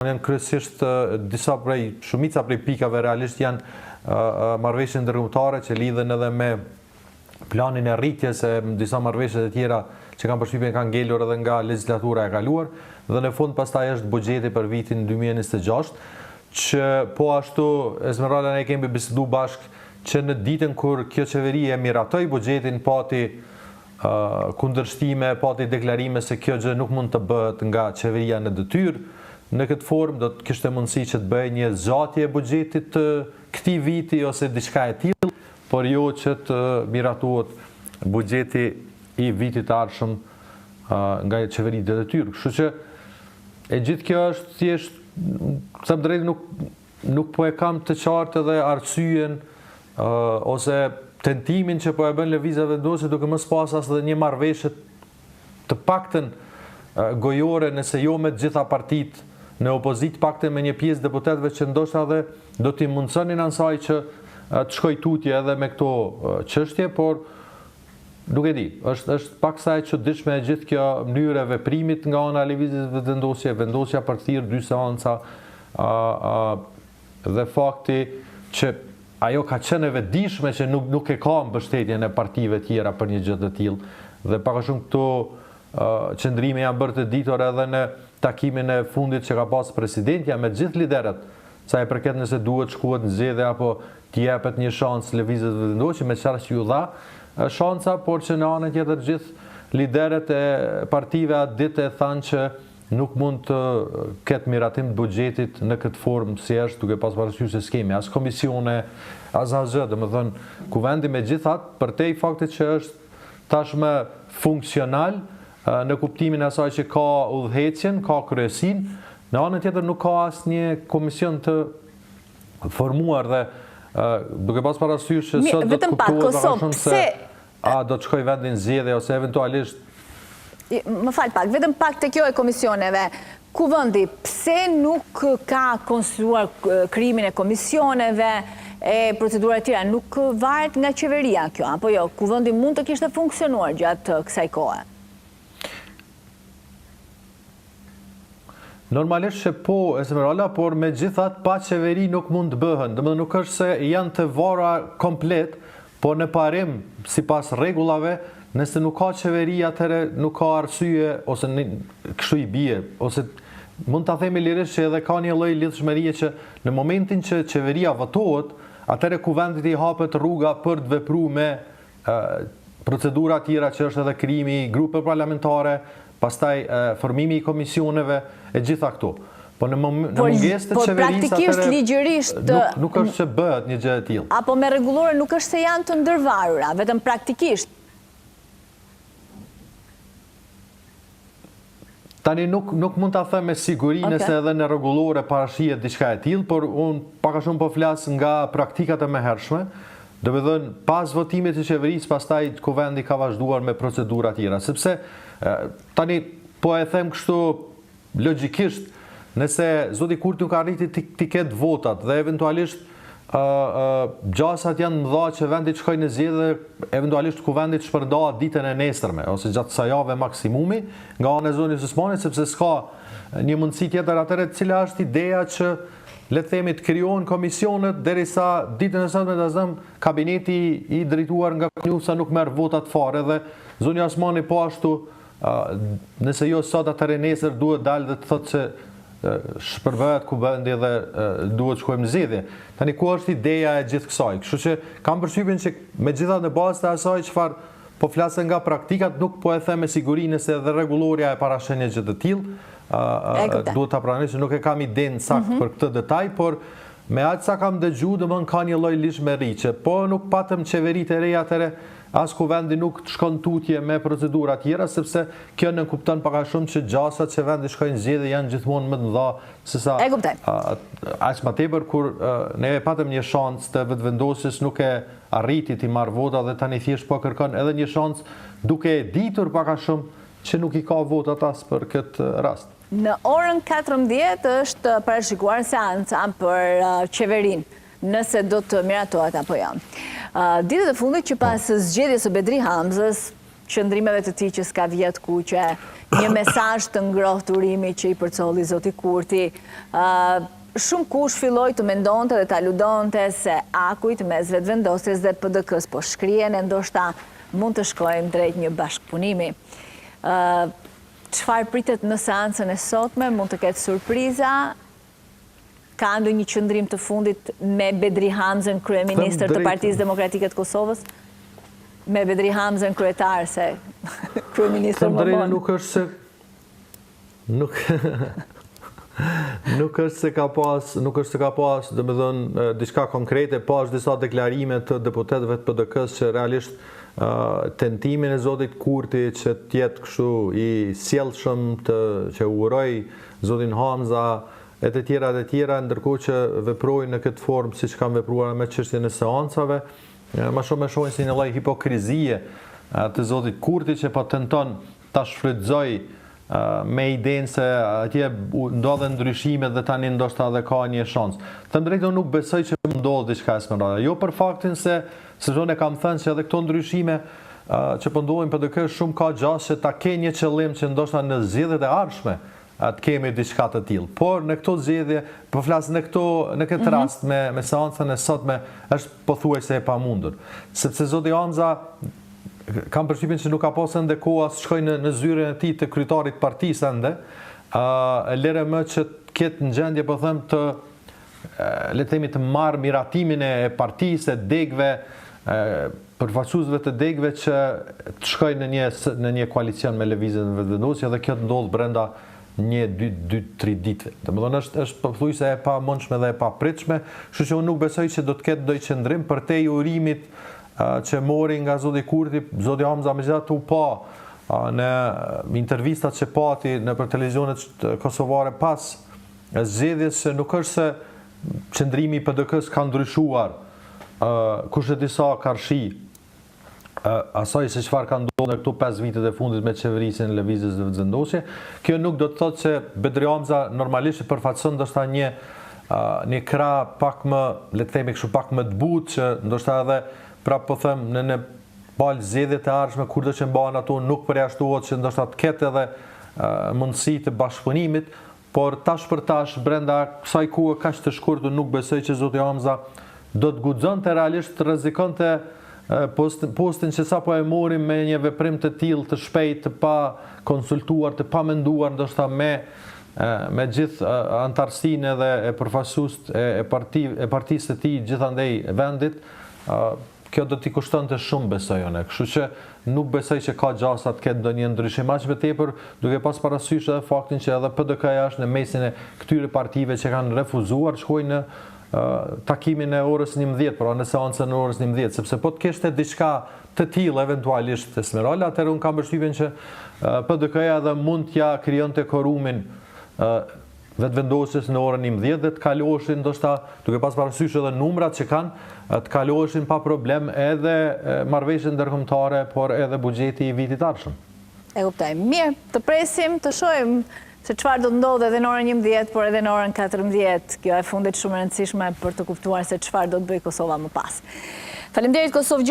Janë kryesisht shumica prej pikave realisht janë marrëveshje ndërkombëtare që lidhen edhe me planin e rritjes e disa marrëveshje të tjera që kanë përshtypjen kanë ngelur edhe nga legjislatura e kaluar dhe në fund pastaj është buxheti për vitin 2026 që po ashtu Esmeralda ne kemi bisedu bashkë që në ditën kur kjo qeveri e miratoi buxhetin pati kundërshtime, pati deklarime se kjo gjë nuk mund të bëhet nga qeveria në detyrë. Në këtë formë do të kishte mundësi që të bëjë një zgjatje e buxhetit të këtij viti ose diçka e tillë, por jo që të miratohet buxheti i vitit të ardhshëm nga qeveria e detyrë. Kështu që e gjithë kjo është thjesht, them drejt nuk po e kam të qartë edhe arsyeën ose tentimin që po e bën lëvizja vendose duke mos pas as edhe një marrëveshje të paktën gojore nëse jo me të gjitha partitë në opozit, paktën me një pjesë deputetëve që ndoshta edhe do t'i mundsonin asaj që të shkoj tutje edhe me këto çështje, por nuk e di. Është pak sa e çuditshme e gjithë kjo mënyrë e veprimit nga ana e lëvizjes vendosja për të thirrë 2 seanca dhe fakti që ajo ka qenë e vetëdijshme që nuk e ka mbështetjen e partive tjera për një gjë të tillë dhe pak a shumë këto qëndrime janë bërë të ditur edhe në takimin e fundit që ka pas presidentja me gjithë liderët, sa e përket nëse duhet shkuhet në zgjedhje apo t'i jepet një shans lëvizjes vendosje, me çfarë që ju dha shansa, por që në anën tjetër gjithë liderët e partive atë ditë e thanë që nuk mund të ketë miratim të buxhetit në këtë formë si është, duke pas parasysh se s'kemi as komisione, as asgjë, domethënë kuvendi megjithatë përtej faktit që është tashmë funksional në kuptimin e asaj që ka udhëheqjen, ka kryesin, në anën tjetër nuk ka asnjë komision të formuar dhe duke pas parasysh se sot do të kuptohet shumë se do të shkoj vendi në zgjedhje ose eventualisht më fal pak, vetëm pak të kjo e komisioneve. Kuvendi, pse nuk ka konstruar krimin e komisioneve e procedura të tjera? Nuk varet nga qeveria kjo, apo jo? Kuvendi mund të kishte funksionuar gjatë kësaj kohe? Normalisht që po, Esmeralda, por me gjithat pa qeveri nuk mund të bëhen. Domethënë nuk është se janë të vara komplet, por në parim, sipas rregullave, nëse nuk ka qeveri, atëherë nuk ka arsye, ose kështu i bie, ose mund ta themi lirisht që edhe ka një lloj lidhshmërie që në momentin që qeveria votohet, atëherë kuvendit i hapet rruga për të vepruar me procedura tjera që është edhe krijimi i grupe parlamentare, pastaj formimi i komisioneve e gjitha këto. Po në mungesë të qeverisë praktikisht ligjërisht nuk është që bëhet një gjë e tillë. Apo me rregullore nuk është se janë të ndërvarura, vetëm praktikisht. Tani nuk mund ta them me siguri nëse edhe në rregullore parashihet diçka e tillë, por unë pak a shumë po flas nga praktikat e mëhershme. Domethënë pas votimit të qeverisë, pastaj kuvendi ka vazhduar me procedura tjera, sepse tani po e them kështu logjikisht, nëse zoti Kurti nuk arriti të ketë votat dhe eventualisht gjasat janë mëdha që vendi të shkojë në zgjedhje, eventualisht kuvendi të shpërndahet ditën e nesërme ose gjatë kësaj jave maksimumi nga ana e zonës Osmanit, sepse s'ka një mundësi tjetër atëherë cila është ideja që le të themi të krijohen komisionet derisa ditën e sotme ta zëm kabineti i drejtuar nga Konjusa nuk merr votat fare dhe zoni Osmani po ashtu nëse jo sot atëherë nesër duhet dalë dhe të thotë se shpërbëhet kuvendi dhe duhet shkojmë në zgjedhje. Tani ku është ideja e gjithë kësaj? Kështu që kam përshtypjen që megjithatë në bazë të asaj çfarë po flasë nga praktikat, nuk po e them me siguri nëse edhe rregulloria e parashën një gjë të tillë. Duhet ta pranoj se nuk e kam idenë saktë për këtë detaj, por me atë sa kam dëgjuar, domthon ka një lloj lishmëri që po nuk patëm qeveritë e reja atëre as kuvendi nuk të shkon tutje me procedura tjera, sepse kjo nënkupton pak a shumë që gjasat që vendi shkojnë zgjedhje janë gjithmonë më të mëdha sesa aq më tepër kur ne patëm një shans të vetëvendosjes, nuk e arriti të marrë vota dhe tani thjesht po kërkon edhe një shans duke e ditur pak a shumë që nuk i ka votat as për këtë rast. Në orën 14 është parashikuar seanca për qeverinë, nëse do të miratohet apo jo. Ditët e fundit që pas zgjedhjes së Bedri Hamzës, qëndrimeve të tij që s'ka vjet ku që një mesazh të ngrohtë urimi që i përcolli zoti Kurti. Shumë kush filloi të mendonte dhe të aludonte se akujt mes vetëvendosjes dhe PDK-s po shkrihen e ndoshta mund të shkojmë drejt një bashkëpunimi. Çfarë pritet në seancën e sotme? Mund të ketë surpriza? Ka ndonjë qëndrim të fundit me Bedri Hamzën, kryeministër të Partisë Demokratike të Kosovës? Me Bedri Hamzën kryetar, se kryeministër më vonë. Nuk është se nuk është se ka pas, domethënë diçka konkrete, pas disa deklarime të deputetëve të PDK-s që realisht tentimin e zotit Kurti që të jetë kështu i sjellshëm, që uroj zotin Hamza e të tjera, ndërkohë që veprojnë në këtë formë siç kanë vepruar me çështjen e seancave, më shumë e shohin si një lloj hipokrizie të zotit Kurti që po tenton ta shfrytëzoj me idenë se atje ndodhen ndryshime dhe tani ndoshta edhe ka një shans. Të drejtën nuk besoj që ndodh diçka Esmeralda. Jo për faktin se unë kam thënë se edhe këto ndryshime që po ndodhin PDK shumë ka gjatë që ta ke një qëllim që ndoshta në zgjedhjet e ardhshme të kemi diçka të tillë. Por në këto zgjedhje, po flas në këtë rast me seancën e sotme është pothuajse e pamundur. Sepse zoti Hamza kam përshtypjen që nuk ka pasur ende kohë as shkoj në zyrën e tij të kryetarit të partisë ende. Lere më që të ketë në gjendje po them të le të themi të marrë miratimin e partisë, e degëve, përfaqësuesve të degëve që të shkojnë në një koalicion me lëvizjen e vetëvendosjes dhe kjo të ndodh brenda 1-2-3 ditëve. Domethënë është pothuajse e pamundshme dhe e papritshme, kështu që unë nuk besoj që do të ketë ndonjë qëndrim përtej urimit që mori nga zoti Kurti. Zoti Hamza megjithatë u pa në intervistat që pati nëpër televizionet kosovare pas zgjedhjes se nuk është se qëndrimi i PDK-s ka ndryshuar kush e disa karshi asaj se çfarë ka ndodhur në këto 5 vitet e fundit me qeverisjen e lëvizjes së vetëvendosjes. Kjo nuk do të thotë se Bedri Hamza normalisht përfaqëson ndoshta një krah pak më, le të themi kështu, pak më të butë që ndoshta edhe prapë po them në palë zgjedhjet e ardhshme kurdo që mbahen ato nuk përjashtohet që ndoshta të ketë edhe mundësi të bashkëpunimit, por tash për tash brenda kësaj kohe kaq të shkurtër nuk besoj që zoti Hamza do të guxonte realisht të rrezikonte postin që sapo e morim me një veprim të tillë të shpejtë, të pa konsultuar, të pa menduar ndoshta me gjithë antarësinë edhe e përfaqësues e partisë të tij gjithandej vendit. Kjo do t'i kushtonte shumë besoj unë. Kështu që nuk besoj që ka gjasa të ketë ndonjë ndryshim aq më tepër, duke pas parasysh edhe faktin që edhe PDK-ja është në mesin e këtyre partive që kanë refuzuar të shkojnë në takimin e orës 11, pra në seancën e orës 11, sepse po të kishte diçka të tillë eventualisht Esmeralda, atëherë unë kam përshtypjen që PDK-ja edhe mund t'ja krijonte korumin vetëvendosjes në orën 11 dhe të kaloshin ndoshta, duke pas parasysh edhe numrat që kanë, të kaloshin pa problem edhe marrëveshjet ndërkombëtare, por edhe buxheti i vitit ardhshëm. E kuptoj. Mirë, të presim, të shohim se çfarë do të ndodhë edhe në orën 11, por edhe në orën 14. Kjo e fundit shumë e rëndësishme për të kuptuar se çfarë do të bëjë Kosova më pas. Faleminderit Kosovë.